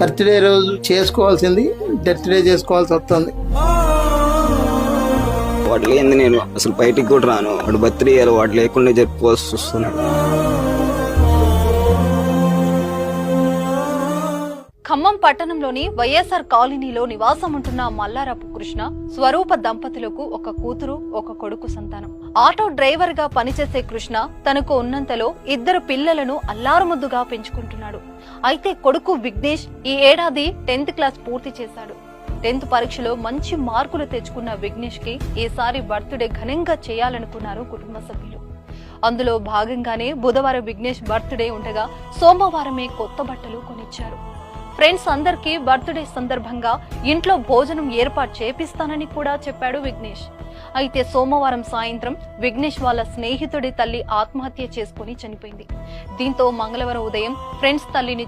Birthday రోజు చేసుకోవాల్సింది death day చేసుకోవాల్సి వస్తుంది. వాడు లేని నేను అసలు బయటికి కూడా రాను. వాడు బర్త్డే వాడు లేకుండా జరుపుకోవాల్సి వస్తున్నాడు. ఖమ్మం పట్టణంలోని వైఎస్ఆర్ కాలనీలో నివాసం ఉంటున్న మల్లారపు కృష్ణ స్వరూప దంపతులకు ఒక కూతురు ఒక కొడుకు సంతానం. ఆటో డ్రైవర్ గా పనిచేసే కృష్ణ తనకు ఉన్నంతలో 2 పిల్లలను అల్లారుముద్దుగా పెంచుకుంటున్నాడు. అయితే కొడుకు విఘ్నేష్ ఈ ఏడాది 10th క్లాస్ పూర్తి చేశాడు. 10th పరీక్షలో మంచి మార్కులు తెచ్చుకున్న విఘ్నేష్ కి ఈసారి బర్త్డే ఘనంగా చేయాలనుకున్నారు కుటుంబ సభ్యులు. అందులో భాగంగానే బుధవారం విఘ్నేష్ బర్త్డే ఉండగా సోమవారమే కొత్త బట్టలు కొనిచ్చారు. ఫ్రెండ్స్ అందరికీ బర్త్డే సందర్భంగా ఇంట్లో భోజనం ఏర్పాటు చేపిస్తానని కూడా చెప్పాడు విఘ్నేష్. అయితే సోమవారం సాయంత్రం విఘ్నేష్ వాళ్ళ స్నేహితుడి తల్లి ఆత్మహత్య చేసుకుని చనిపోయింది. దీంతో మంగళవారం ఉదయం ఫ్రెండ్స్ తల్లిని